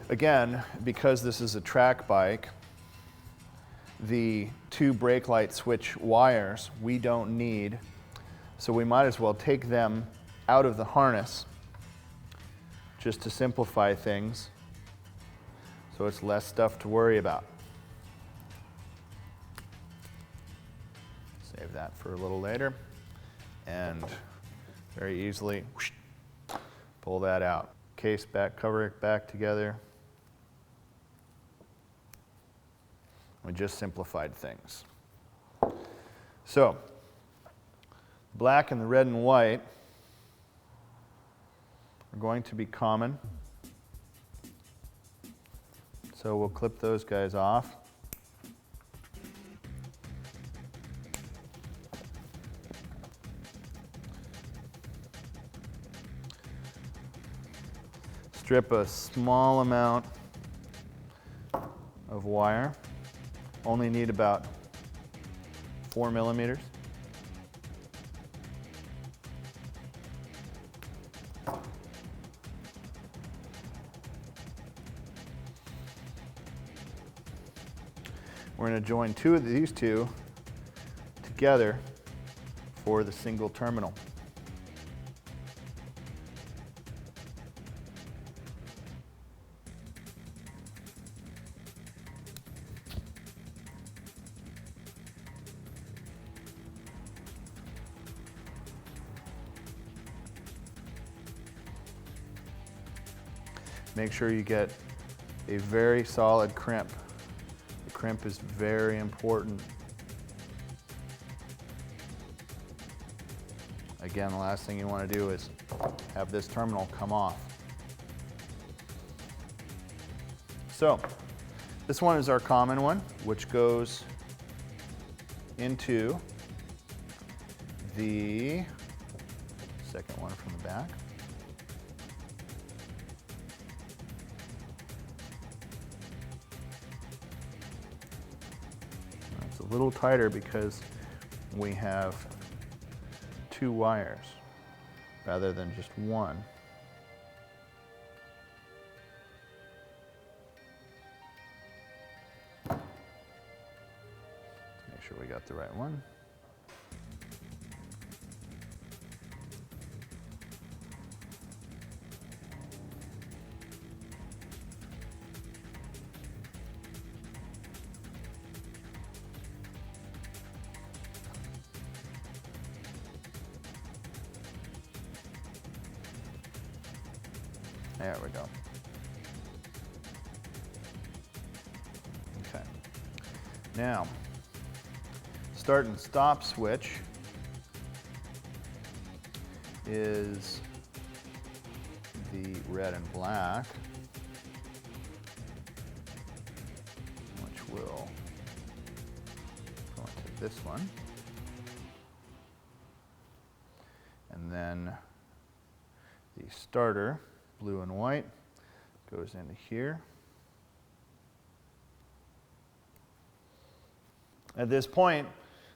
Again, because this is a track bike, the 2 brake light switch wires we don't need, so we might as well take them out of the harness just to simplify things, so it's less stuff to worry about. Save that for a little later, and very easily whoosh, pull that out. Case back, cover it back together. We just simplified things. So, black and the red and white are going to be common. So we'll clip those guys off. Strip a small amount of wire. Only need about 4 millimeters. We're going to join 2 of these 2 together for the single terminal. Make sure you get a very solid crimp. The crimp is very important. Again, the last thing you want to do is have this terminal come off. So, this one is our common one, which goes into the second one from the back. It's a little tighter because we have 2 wires rather than just one. Let's make sure we got the right one. There we go. Okay. Now, start and stop switch is the red and black, which will go into this one. And then the starter, blue and white, goes into here. At this point,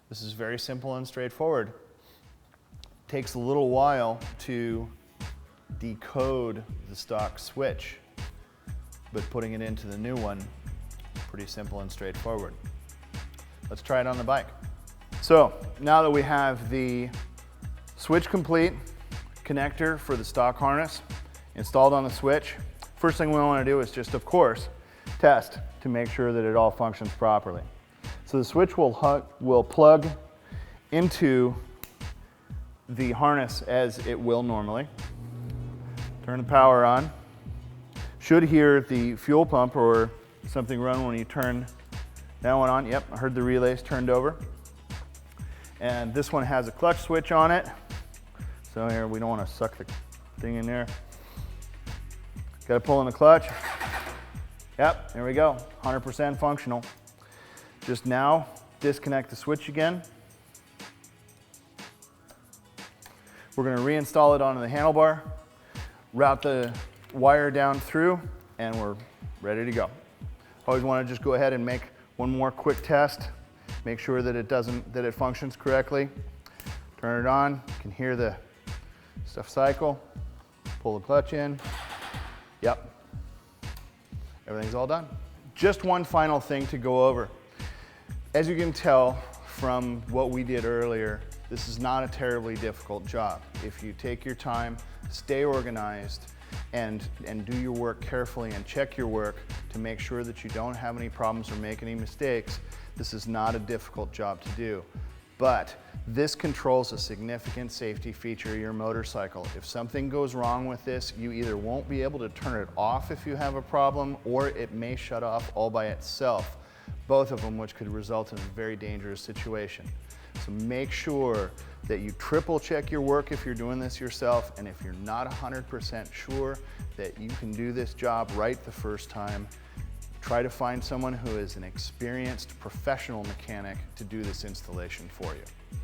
this is very simple and straightforward. It takes a little while to decode the stock switch, but putting it into the new one, pretty simple and straightforward. Let's try it on the bike. So now that we have the switch complete, connector for the stock harness installed on the switch, first thing we want to do is just, of course, test to make sure that it all functions properly. So the switch will plug into the harness as it will normally. Turn the power on. Should hear the fuel pump or something run when you turn that one on. Yep, I heard the relays turned over. And this one has a clutch switch on it. So here, we don't want to suck the thing in there. Got to pull in the clutch. Yep, there we go, 100% functional. Just now, disconnect the switch again. We're going to reinstall it onto the handlebar, route the wire down through, and we're ready to go. Always want to just go ahead and make one more quick test, make sure that it functions correctly. Turn it on, you can hear the stuff cycle, pull the clutch in. Yep. everything's all done. Just one final thing to go over. As you can tell from what we did earlier, this is not a terribly difficult job. If you take your time, stay organized, and do your work carefully and check your work to make sure that you don't have any problems or make any mistakes, this is not a difficult job to do. But this controls a significant safety feature of your motorcycle. If something goes wrong with this, you either won't be able to turn it off if you have a problem, or it may shut off all by itself, both of them which could result in a very dangerous situation. So make sure that you triple check your work if you're doing this yourself, and if you're not 100% sure that you can do this job right the first time, try to find someone who is an experienced professional mechanic to do this installation for you.